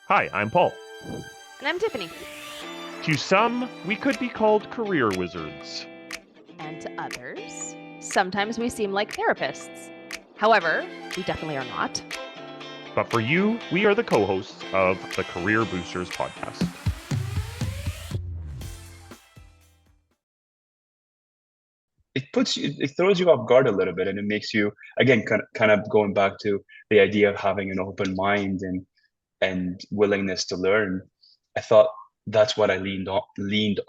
Hi, I'm Paul. And I'm Tiffany. To some, we could be called career wizards. And to others, sometimes we seem like therapists. However, we definitely are not. But for you, we are the co hosts of the Career Boosters podcast. It throws you off guard a little bit, and it makes you again kind of going back to the idea of having an open mind and willingness to learn. I thought that's what I leaned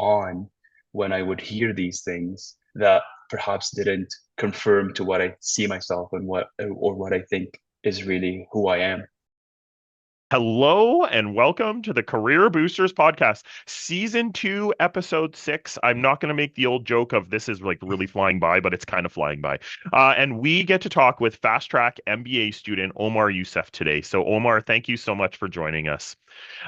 on when I would hear these things that perhaps didn't confirm to what I see myself and what I think is really who I am. Hello and welcome to the Career Boosters podcast, season 2, episode 6. I'm not going to make the old joke of this is like really flying by, but it's kind of flying by. And we get to talk with fast track MBA student Omar Youssef today. So, Omar, thank you so much for joining us.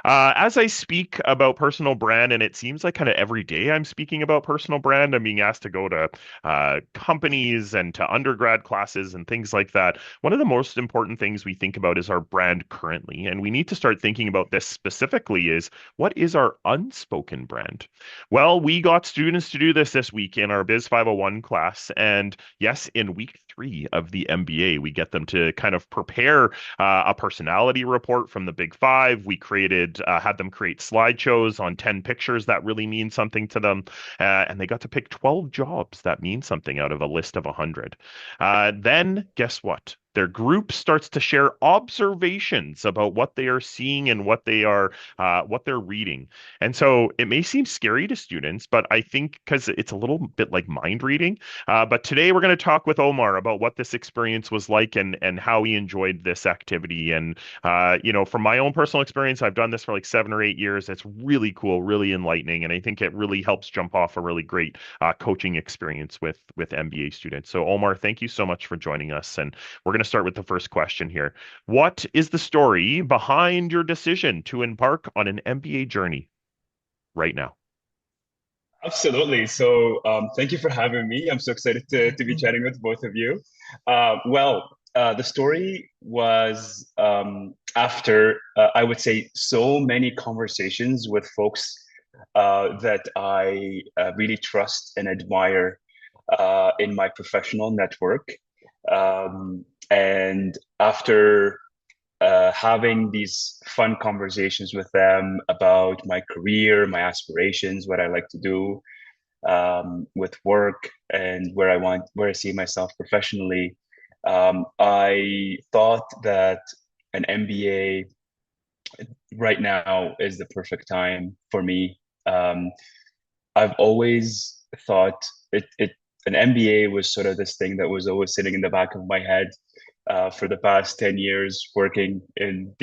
As I speak about personal brand, and it seems like kind of every day I'm speaking about personal brand, I'm being asked to go to companies and to undergrad classes and things like that. One of the most important things we think about is our brand currently. And we need to start thinking about this specifically is what is our unspoken brand? Well, we got students to do this week in our Biz 501 class. And yes, in week 3 of the MBA, we get them to kind of prepare a personality report from the Big Five. We had them create slideshows on 10 pictures that really mean something to them. And they got to pick 12 jobs that mean something out of a list of 100. Then guess what? Their group starts to share observations about what they are seeing and what they're reading. And so it may seem scary to students, but I think because it's a little bit like mind reading. But today we're going to talk with Omar about what this experience was like and how he enjoyed this activity. And from my own personal experience, I've done this for like 7 or 8 years. It's really cool, really enlightening, and I think it really helps jump off a really great coaching experience with MBA students. So Omar, thank you so much for joining us, and we're going to start with the first question here. What is the story behind your decision to embark on an MBA journey right now? Absolutely. So, thank you for having me. I'm so excited to be chatting with both of you. The story was after, I would say, so many conversations with folks that I really trust and admire in my professional network. And after having these fun conversations with them about my career, my aspirations, what I like to do with work, and where I see myself professionally. I thought that an MBA right now is the perfect time for me. I've always thought an MBA was sort of this thing that was always sitting in the back of my head for the past 10 years working in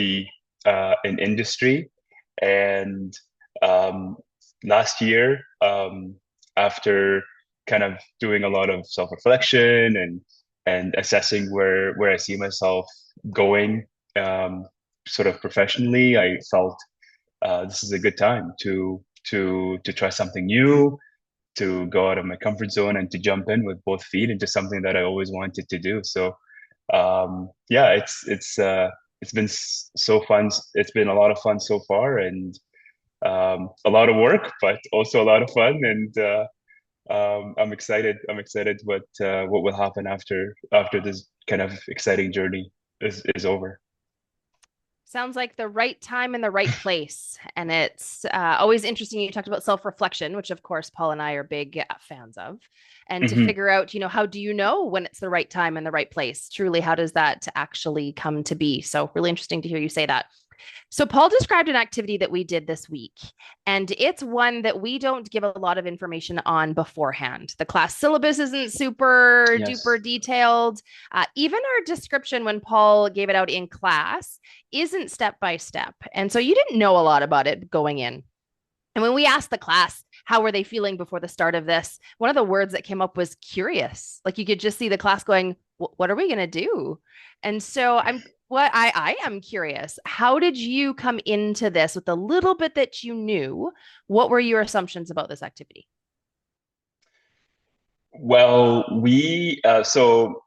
industry. And last year, after kind of doing a lot of self-reflection and assessing where I see myself going sort of professionally, I felt this is a good time to try something new, to go out of my comfort zone and to jump in with both feet into something that I always wanted to do. So yeah, it's been so fun. It's been a lot of fun so far, and a lot of work, but also a lot of fun. And I'm excited. I'm excited what will happen after this kind of exciting journey is over. Sounds like the right time and the right place. And it's always interesting. You talked about self reflection, which, of course, Paul and I are big fans of. And to Mhm. figure out, how do you know when it's the right time and the right place? Truly, how does that actually come to be? So, really interesting to hear you say that. So, Paul described an activity that we did this week, and it's one that we don't give a lot of information on beforehand. The class syllabus isn't super Yes. duper detailed. Even our description when Paul gave it out in class isn't step by step. And so you didn't know a lot about it going in. And when we asked the class, how were they feeling before the start of this? One of the words that came up was curious. Like you could just see the class going, what are we going to do? And so I am curious. How did you come into this with the little bit that you knew? What were your assumptions about this activity? Well, we so.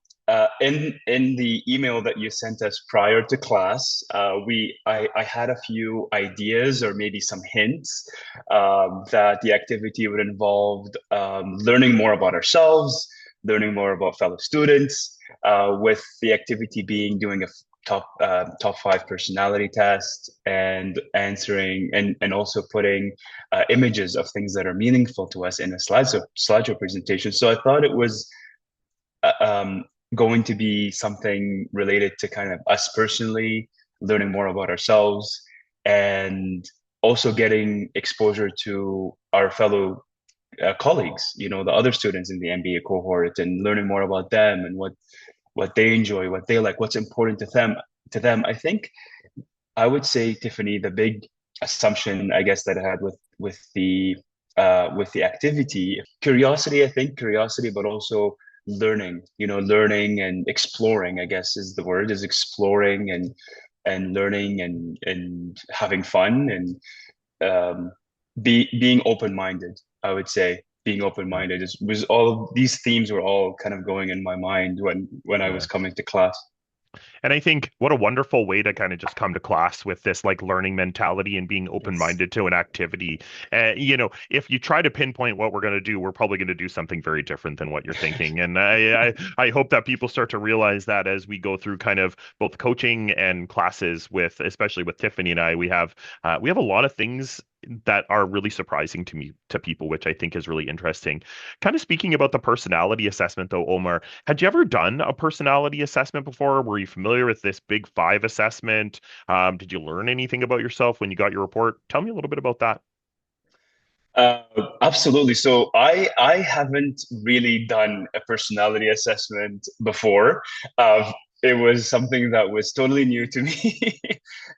In the email that you sent us prior to class, I had a few ideas or maybe some hints that the activity would involve learning more about ourselves, learning more about fellow students, with the activity being doing a top five personality test and answering and also putting images of things that are meaningful to us in a slideshow presentation. So I thought it was um, going to be something related to kind of us personally, learning more about ourselves, and also getting exposure to our fellow colleagues, the other students in the MBA cohort, and learning more about them and what they enjoy, what they like, what's important to them. I think I would say, Tiffany, the big assumption I guess that I had with the activity, curiosity, I think curiosity, but also learning, learning and exploring, I guess is the word, is exploring and learning and having fun and being open-minded, I would say. Being open-minded was all these themes were all kind of going in my mind when I was Yeah. coming to class. And I think what a wonderful way to kind of just come to class with this like learning mentality and being Yes. open-minded to an activity. If you try to pinpoint what we're going to do, we're probably going to do something very different than what you're thinking. And I hope that people start to realize that as we go through kind of both coaching and classes with, especially with Tiffany and I, we have a lot of things that are really surprising to people, which I think is really interesting. Kind of speaking about the personality assessment though, Omar, had you ever done a personality assessment before? Were you familiar with this Big Five assessment? Did you learn anything about yourself when you got your report? Tell me a little bit about that. Uh, Absolutely. So I haven't really done a personality assessment before. It was something that was totally new to me,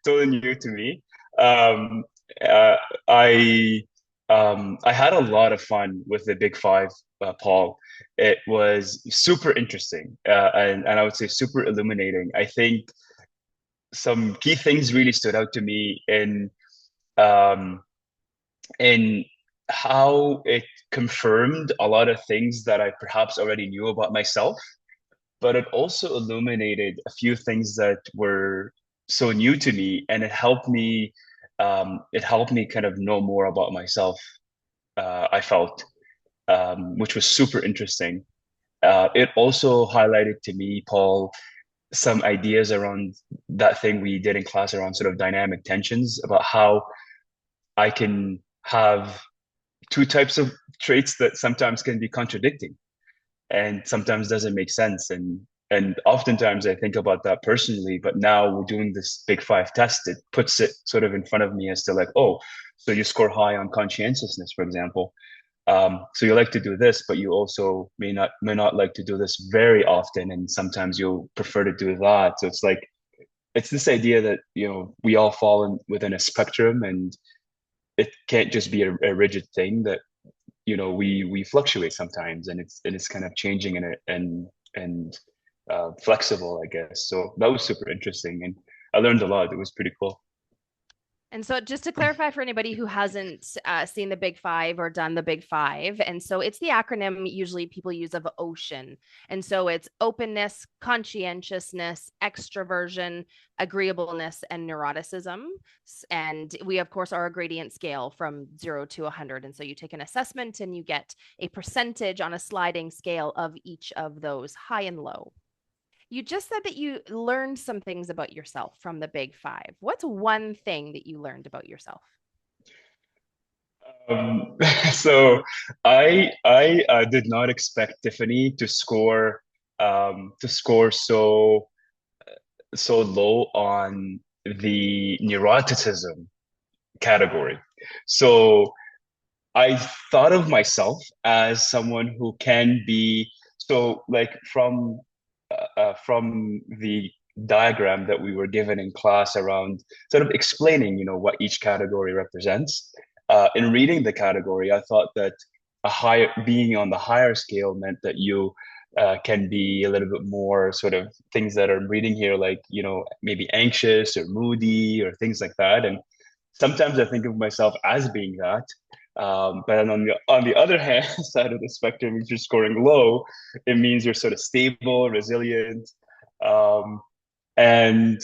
totally new to me. Um, uh, I I had a lot of fun with the Big Five, Paul. It was super interesting, and I would say super illuminating. I think some key things really stood out to me um, in how it confirmed a lot of things that I perhaps already knew about myself, but it also illuminated a few things that were so new to me, and it helped me kind of know more about myself. I felt, which was super interesting. It also highlighted to me, Paul, some ideas around that thing we did in class around sort of dynamic tensions about how I can have two types of traits that sometimes can be contradicting and sometimes doesn't make sense. And oftentimes I think about that personally, but now we're doing this Big Five test. It puts it sort of in front of me as to like, oh, so you score high on conscientiousness, for example. So you like to do this, but you also may not like to do this very often, and sometimes you'll prefer to do that. So it's like it's this idea that we all fall within a spectrum, and it can't just be a rigid thing that we fluctuate sometimes, and it's kind of changing and flexible, I guess. So that was super interesting, and I learned a lot. It was pretty cool. And so, just to clarify for anybody who hasn't seen the Big Five or done the Big Five, and so it's the acronym usually people use of OCEAN. And so it's openness, conscientiousness, extroversion, agreeableness, and neuroticism. And we, of course, are a gradient scale from 0 to 100. And so you take an assessment and you get a percentage on a sliding scale of each of those, high and low. You just said that you learned some things about yourself from the Big Five. What's one thing that you learned about yourself? Um, so I did not expect Tiffany to score so low on the neuroticism category. So I thought of myself as someone who can be so like from the diagram that we were given in class around sort of explaining, what each category represents. In reading the category, I thought that a higher being on the higher scale meant that you can be a little bit more sort of things that I'm reading here, like, maybe anxious or moody or things like that. And sometimes I think of myself as being that. But then on the other hand side of the spectrum, if you're scoring low, it means you're sort of stable, resilient, um, and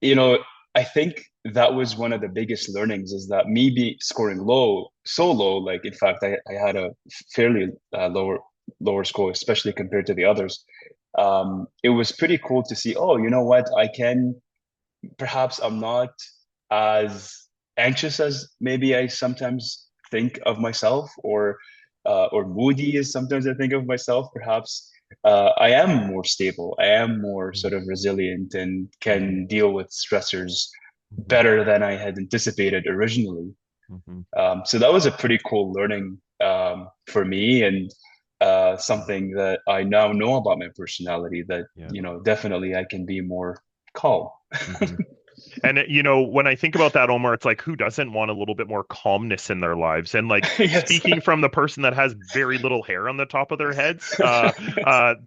you know, I think that was one of the biggest learnings is that me be scoring low, so low, like in fact, I had a fairly lower score, especially compared to the others. It was pretty cool to see, oh, you know what, I can perhaps I'm not as anxious as maybe I sometimes think of myself, or moody as sometimes I think of myself. Perhaps I am more stable. I am more sort of resilient and Mhm. can deal with stressors Mhm. better than I had anticipated originally. Mhm. So that was a pretty cool learning for me, and something that I now know about my personality that, Yeah. definitely I can be more calm. Mhm. And when I think about that, Omar, it's like who doesn't want a little bit more calmness in their lives? And like Yes. speaking from the person that has very little hair on the top of their heads, Yes.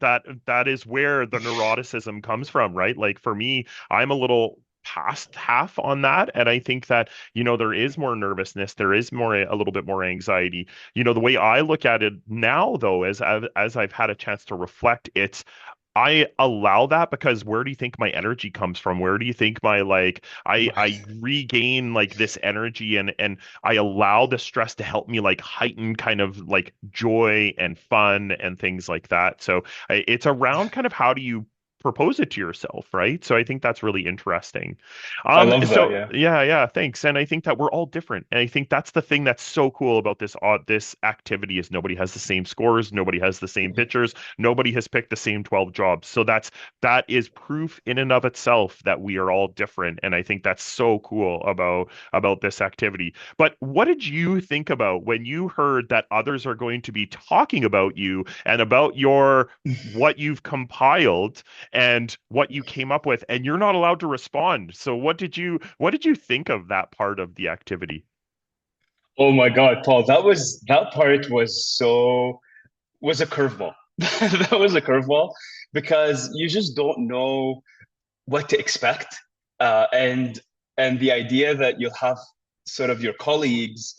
that is where the neuroticism comes from, right? Like for me, I'm a little past half on that, and I think that there is more nervousness, there is more a little bit more anxiety. The way I look at it now, though, as I've had a chance to reflect, I allow that because where do you think my energy comes from? Where do you think my like I Right. regain like this energy, and I allow the stress to help me like heighten kind of like joy and fun and things like that. So it's around kind of how do you propose it to yourself, right? So I think that's really interesting. I love that. So Yeah. yeah, yeah, thanks. And I think that we're all different. And I think that's the thing that's so cool about this activity is nobody has the same scores, nobody has the same Mhm. pitchers. Nobody has picked the same 12 jobs. So that is proof in and of itself that we are all different. And I think that's so cool about this activity. But what did you think about when you heard that others are going to be talking about you and about your what you've compiled and what you came up with, and you're not allowed to respond? So what did you think of that part of the activity? Oh my God, Paul, that part was a curveball. That was a curveball because you just don't know what to expect. And the idea that you'll have sort of your colleagues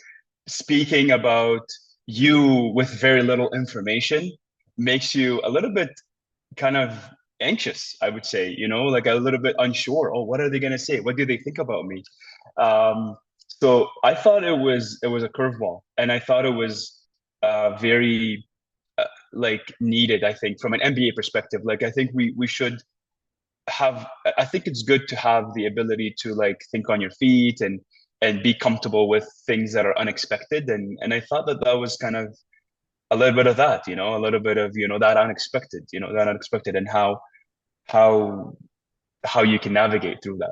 speaking about you with very little information makes you a little bit kind of anxious, I would say, like a little bit unsure. Oh, what are they going to say? What do they think about me? So I thought it was a curveball, and I thought it was very like needed. I think from an MBA perspective, like I think we should have. I think it's good to have the ability to like think on your feet and be comfortable with things that are unexpected. And I thought that that was kind of a little bit of that, a little bit of that unexpected, and how how you can navigate through that.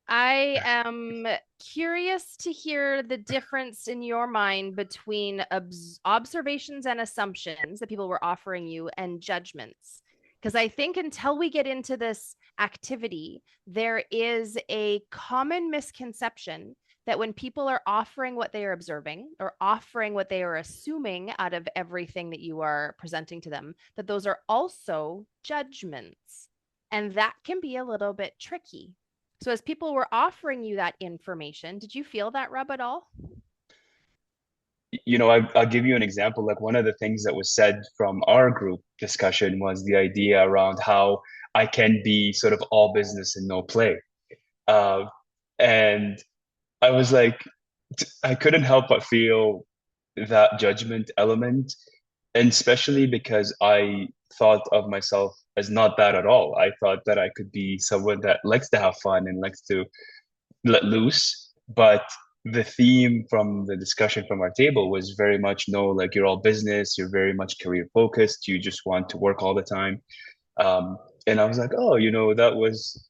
I am curious to hear the difference in your mind between observations and assumptions that people were offering you and judgments. Because I think until we get into this activity, there is a common misconception that when people are offering what they are observing or offering what they are assuming out of everything that you are presenting to them, that those are also judgments. And that can be a little bit tricky. So, as people were offering you that information, did you feel that rub at all? I'll give you an example. Like one of the things that was said from our group discussion was the idea around how I can be sort of all business and no play. Uh, and I was like, I couldn't help but feel that judgment element, and especially because I thought of myself as not that at all. I thought that I could be someone that likes to have fun and likes to let loose. But the theme from the discussion from our table was very much no, like you're all business, you're very much career focused, you just want to work all the time. And I was like, oh, that was,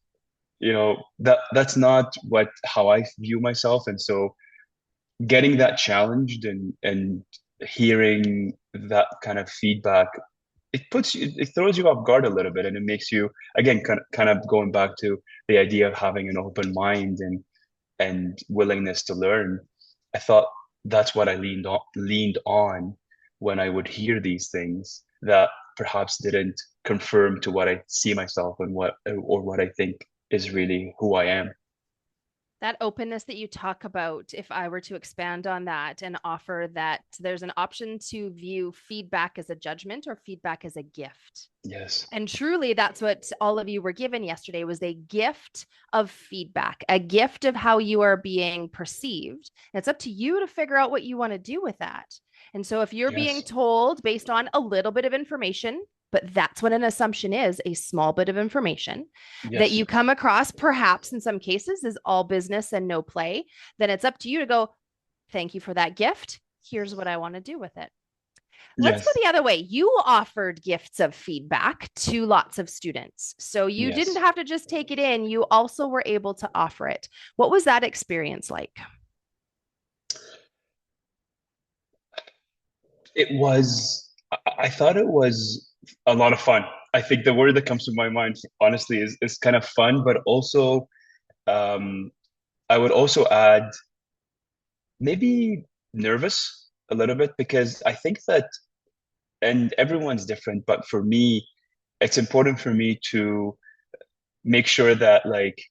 that's not what how I view myself. And so getting that challenged and hearing that kind of feedback, it throws you off guard a little bit, and it makes you again kind of going back to the idea of having an open mind and willingness to learn. I thought that's what I leaned on when I would hear these things that perhaps didn't confirm to what I see myself and what I think is really who I am. That openness that you talk about, if I were to expand on that and offer that there's an option to view feedback as a judgment or feedback as a gift. Yes. And truly, that's what all of you were given yesterday, was a gift of feedback, a gift of how you are being perceived. And it's up to you to figure out what you want to do with that. And so if you're being Yes. told based on a little bit of information, but that's what an assumption is, a small bit of information that Yes. you come across, perhaps in some cases, is all business and no play, then it's up to you to go, thank you for that gift. Here's what I want to do with it. Let's go Yes. the other way. You offered gifts of feedback to lots of students. So you didn't Yes. have to just take it in, you also were able to offer it. What was that experience like? It was, I thought it was a lot of fun. I think the word that comes to my mind, honestly, is kind of fun, but also, um, I would also add maybe nervous a little bit because I think that, and everyone's different, but for me, it's important for me to make sure that like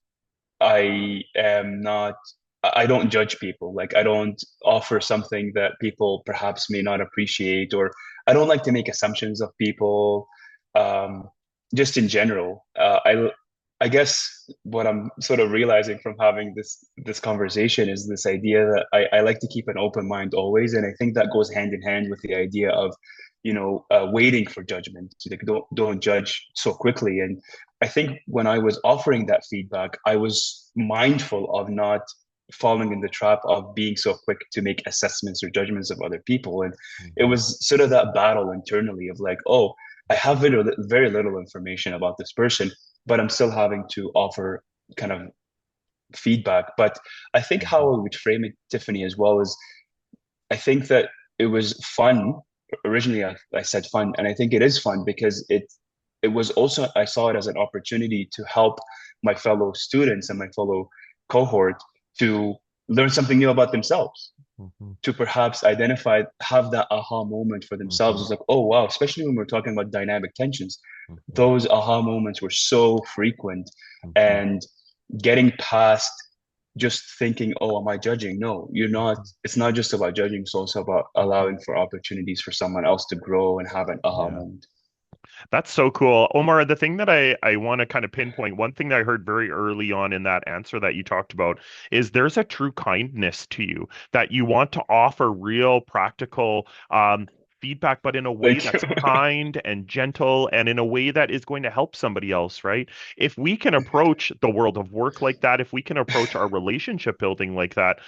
I am not, I don't judge people. Like I don't offer something that people perhaps may not appreciate, or I don't like to make assumptions of people. Um, just in general, I guess what I'm sort of realizing from having this conversation is this idea that I like to keep an open mind always, and I think that goes hand in hand with the idea of, waiting for judgment. Like don't judge so quickly. And I think when I was offering that feedback, I was mindful of not falling in the trap of being so quick to make assessments or judgments of other people. And it Mhm. was sort of that battle internally of like, oh, I have very little information about this person, but I'm still having to offer kind of feedback. But I think how Mhm. I would frame it, Tiffany, as well, is I think that it was fun. Originally, I said fun, and I think it is fun because it was also I saw it as an opportunity to help my fellow students and my fellow cohort to learn something new about themselves, Mhm. to perhaps identify, have that aha moment for themselves. Mhm. It's like, oh wow, especially when we're talking about dynamic tensions, Mhm. those aha moments were so frequent, Mhm. and getting past just thinking, oh, am I judging? No, you're not. Mhm. It's not just about judging. It's also about Mhm. allowing for opportunities for someone else to grow and have an aha Yeah. moment. That's so cool. Omar, the thing that I want to kind of pinpoint, one thing that I heard very early on in that answer that you talked about is there's a true kindness to you that you want to offer real practical feedback, but in a way Thank you. that's kind and gentle and in a way that is going to help somebody else, right? If we can approach the world of work like that, if we can approach our relationship building like that,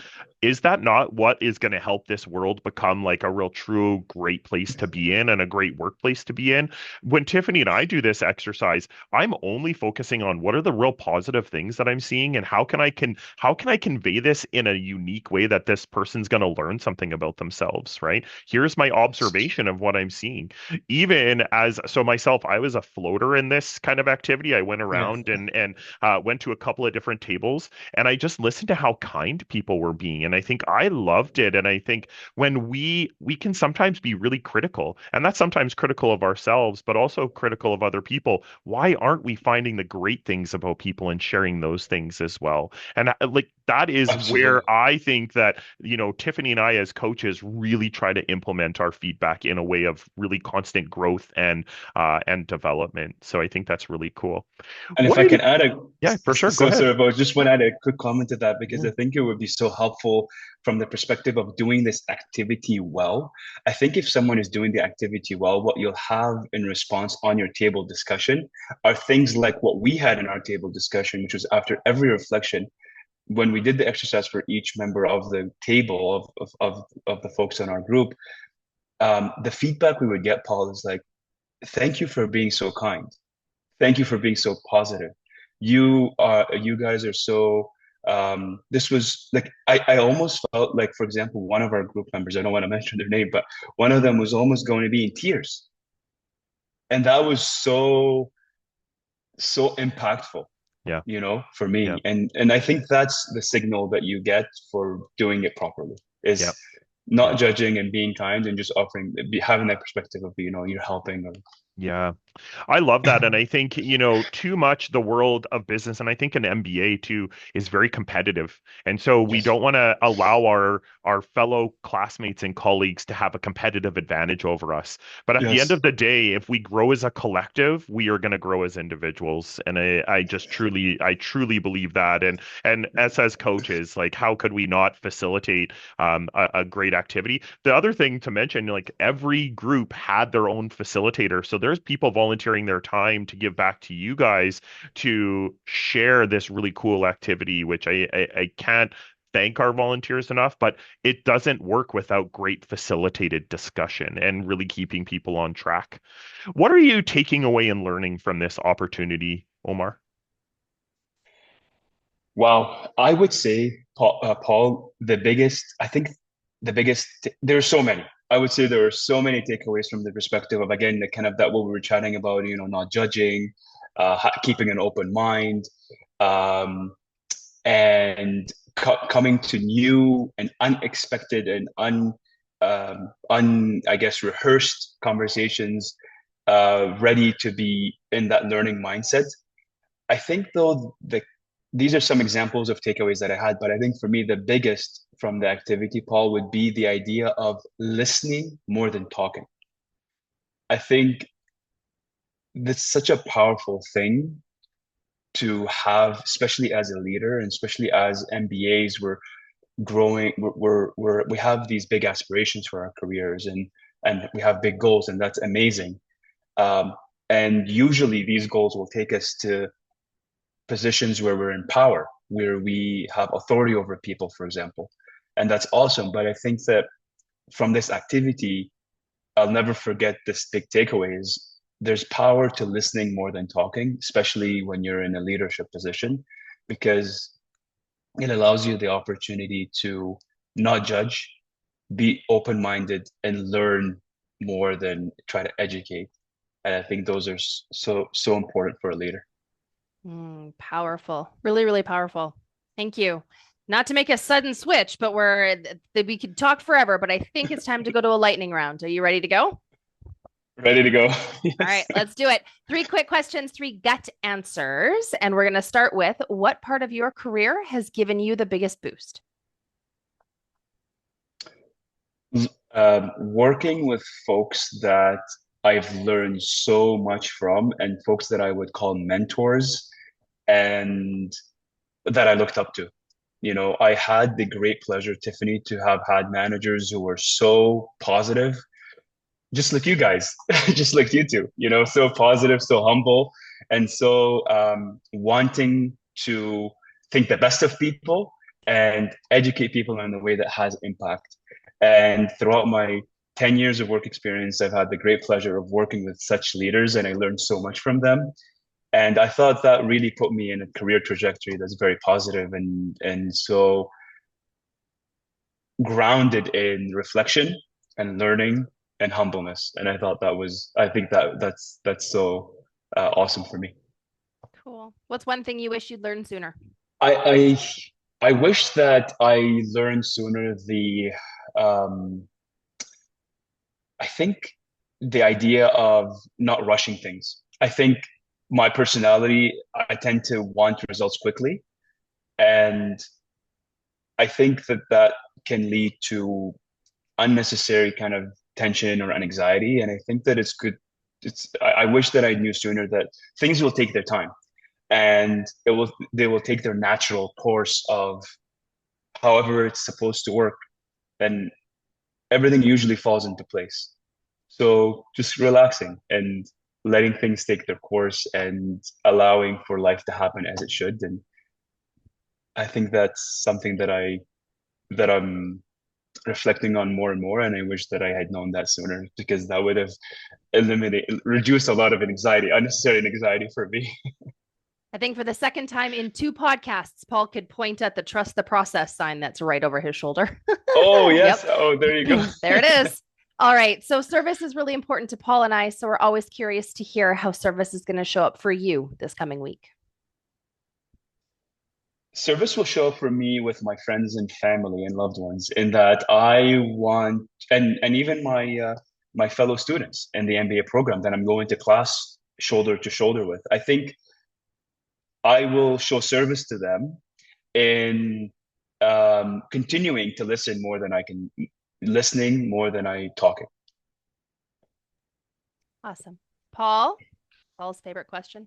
is that not what is going to help this world become like a real true great place to be in and a great workplace to be in? When Tiffany and I do this exercise, I'm only focusing on what are the real positive things that I'm seeing and how can I convey this in a unique way that this person's going to learn something about themselves, right? Here's my Yes. observation of what I'm seeing. Even as so myself, I was a floater in this kind of activity. I went Yeah. around and went to a couple of different tables and I just listened to how kind people were being. And I think I loved it. And I think when we can sometimes be really critical, and that's sometimes critical of ourselves but also critical of other people. Why aren't we finding the great things about people and sharing those things as well? And like that is Absolutely. where I think that Tiffany and I as coaches really try to implement our feedback in a way of really constant growth and development. So I think that's really cool. And if What I are can add Yeah, for sure, go so ahead. sorry, but I just want to add a quick comment to that because Yeah. I think it would be so helpful from the perspective of doing this activity well. I think if someone is doing the activity well, what you'll have in response on your table discussion are things like what we had in our table discussion, which was after every reflection, when we did the exercise for each member of the table of the folks in our group, the feedback we would get, Paul, is like, thank you for being so kind. Thank you for being so positive. You guys are so this was like I almost felt like, for example, one of our group members, I don't want to mention their name, but one of them was almost going to be in tears. And that was so impactful, Yeah. for Yeah. me. And I think that's the signal that you get for doing it properly, is Yeah. not Yeah. judging and being kind and just having that perspective of, you're helping or Yeah. I love that. And I think, too much the world of business, and I think an MBA too, is very competitive. And so we Yes. don't want to allow our fellow classmates and colleagues to have a competitive advantage over us. But at the end Yes. of the day, if we grow as a collective, we are going to grow as individuals. And I truly believe that. And as coaches, like how could we not facilitate a great activity? The other thing to mention, like every group had their own facilitator. So there's people volunteering their time to give back to you guys to share this really cool activity, which I can't thank our volunteers enough, but it doesn't work without great facilitated discussion and really keeping people on track. What are you taking away and learning from this opportunity, Omar? Wow, I would say, Paul, the biggest, there are so many. I would say there are so many takeaways from the perspective of, again, the kind of that what we were chatting about, not judging, keeping an open mind, um, and coming to new and unexpected and I guess, rehearsed conversations, ready to be in that learning mindset. I think though these are some examples of takeaways that I had, but I think for me the biggest from the activity, Paul, would be the idea of listening more than talking. I think that's such a powerful thing to have, especially as a leader and especially as MBAs. We're growing, we have these big aspirations for our careers, and we have big goals, and that's amazing. Um, and usually these goals will take us to positions where we're in power, where we have authority over people, for example. And that's awesome. But I think that from this activity, I'll never forget this big takeaway is there's power to listening more than talking, especially when you're in a leadership position, because it allows you the opportunity to not judge, be open-minded, and learn more than try to educate. And I think those are so important for a leader. Powerful. Really, really powerful. Thank you. Not to make a sudden switch, but we could talk forever, but I think it's time to go to a lightning round. Are you ready to go? Ready to go? All right, Yes. let's do it. Three quick questions, three gut answers. And we're going to start with what part of your career has given you the biggest boost? Working with folks that I've learned so much from, and folks that I would call mentors and that I looked up to. I had the great pleasure, Tiffany, to have had managers who were so positive, just like you guys, just like you two, so positive, so humble, and so wanting to think the best of people and educate people in a way that has impact. And throughout my 10 years of work experience, I've had the great pleasure of working with such leaders, and I learned so much from them. And I thought that really put me in a career trajectory that's very positive and so grounded in reflection and learning and humbleness. And I think that's so awesome for me. Cool. What's one thing you wish you'd learned sooner? I I wish that I learned sooner um, I think the idea of not rushing things. I think my personality, I tend to want results quickly, and I think that can lead to unnecessary kind of tension or anxiety. And I think that it's good. I wish that I knew sooner that things will take their time and they will take their natural course of however it's supposed to work. And everything usually falls into place. So just relaxing and letting things take their course and allowing for life to happen as it should. And I think that's something that I'm reflecting on more and more, and I wish that I had known that sooner because that would have reduced a lot of anxiety, unnecessary anxiety for me. I think for the second time in two podcasts, Paul could point at the trust the process sign that's right over his shoulder. Oh yes. Yep. Oh, there you go. There it is. All right. So service is really important to Paul and I. So we're always curious to hear how service is going to show up for you this coming week. Service will show up for me with my friends and family and loved ones in that I want, and even my fellow students in the MBA program that I'm going to class shoulder to shoulder with. I think I will show service to them in continuing to listen more than I can, listening more than I talking. Awesome. Paul's favorite question.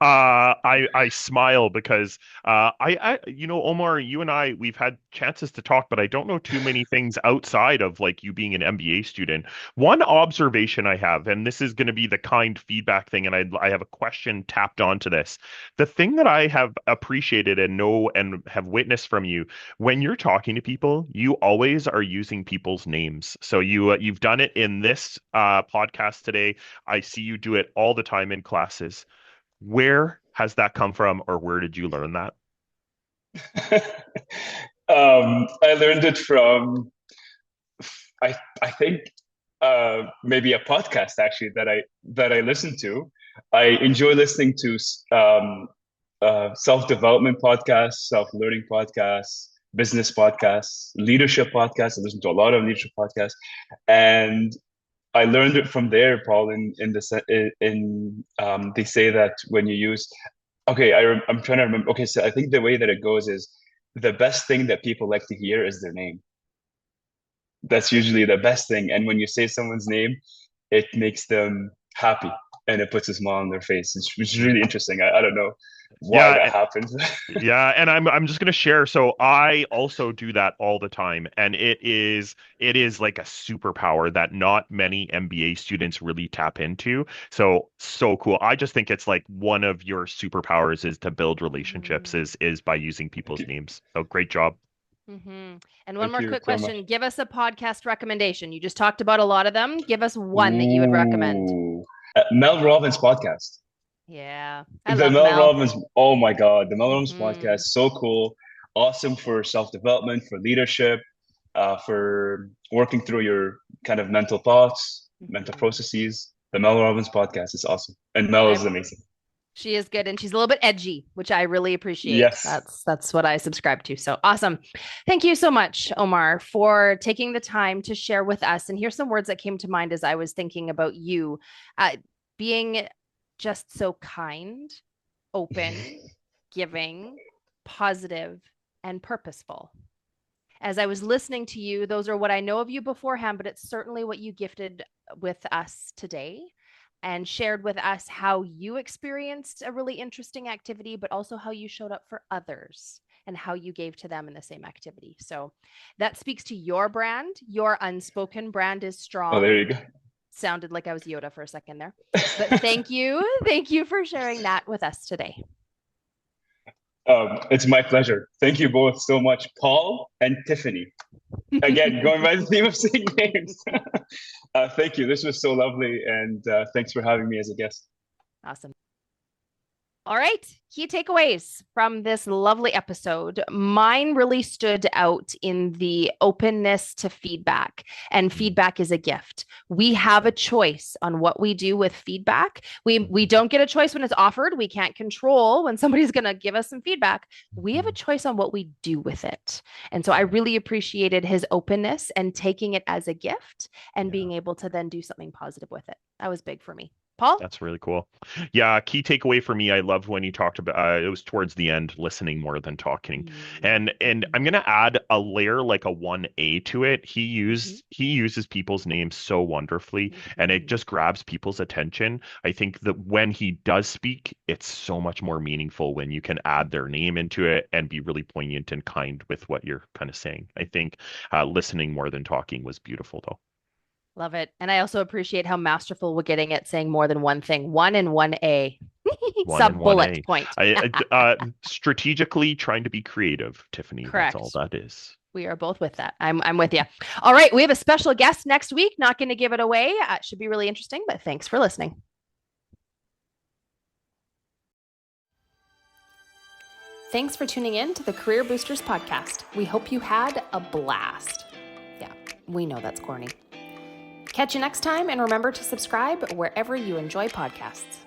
I smile because Omar, you and I, we've had chances to talk, but I don't know too many things outside of like you being an MBA student. One observation I have, and this is going to be the kind feedback thing, and I have a question tapped onto this. The thing that I have appreciated and know and have witnessed from you, when you're talking to people, you always are using people's names. So you've done it in this podcast today. I see you do it all the time in classes. Where has that come from, or where did you learn that? I learned it from I think maybe a podcast actually that I listen to. I enjoy listening to self-development podcasts, self-learning podcasts, business podcasts, leadership podcasts. I listen to a lot of leadership podcasts, and I learned it from there, Paul. They say that when you use, okay, I'm trying to remember. Okay, so I think the way that it goes is the best thing that people like to hear is their name. That's usually the best thing. And when you say someone's name, it makes them happy and it puts a smile on their face. It's really interesting. I don't know why that Yeah, happens. yeah, and I'm just gonna share. So I also do that all the time, and it is like a superpower that not many MBA students really tap into. So cool. I just think it's like one of your superpowers is to build relationships is by using Thank people's you. names. So great job. Mm-hmm. And one Thank more you quick so much. question. Give us a podcast recommendation. You just talked about a lot of them. Give us one that you would recommend. Ooh. Mel Robbins podcast. Yeah, I The love Mel Mel. Robbins, oh my God, the Mel Robbins podcast, Mm-hmm. so cool. Awesome for self-development, for leadership, for working through your kind of mental thoughts, mental Mm-hmm. processes. The Mel Robbins podcast is awesome. And Mel is I'm amazing. She is good, and she's a little bit edgy, which I really appreciate. Yes. That's what I subscribe to. So awesome. Thank you so much, Omar, for taking the time to share with us. And here's some words that came to mind as I was thinking about you being just so kind, open, giving, positive, and purposeful. As I was listening to you, those are what I know of you beforehand, but it's certainly what you gifted with us today and shared with us how you experienced a really interesting activity, but also how you showed up for others and how you gave to them in the same activity. So that speaks to your brand. Your unspoken brand is Oh, strong. there you go. Sounded like I was Yoda for a second there. But thank you. Thank you for sharing that with us today. It's my pleasure. Thank you both so much, Paul and Tiffany. Again, going by the theme of saying names. Thank you. This was so lovely, and thanks for having me as a guest. Awesome. All right. Key takeaways from this lovely episode. Mine really stood out in the openness to feedback, and feedback is a gift. We have a choice on what we do with feedback. We don't get a choice when it's offered. We can't control when somebody's going to give us some feedback. We have a choice on what we do with it. And so I really appreciated his openness and taking it as a gift and being able to then do something positive with it. That was big for me. Paul? That's really cool. Yeah, key takeaway for me, I loved when you talked about it was towards the end, listening more than talking. And I'm gonna add a layer like a 1A to it. He uses people's names so wonderfully and it just grabs people's attention. I think that when he does speak, it's so much more meaningful when you can add their name into it and be really poignant and kind with what you're kind of saying. I think listening more than talking was beautiful though. Love it. And I also appreciate how masterful we're getting at saying more than one thing. One and one A. One and Sub one bullet A. point. Strategically trying to be creative, Tiffany. That's all Correct. that is. We are both with that. I'm with you. All right. We have a special guest next week. Not going to give it away. It should be really interesting, but thanks for listening. Thanks for tuning in to the Career Boosters podcast. We hope you had a blast. Yeah, we know that's corny. Catch you next time, and remember to subscribe wherever you enjoy podcasts.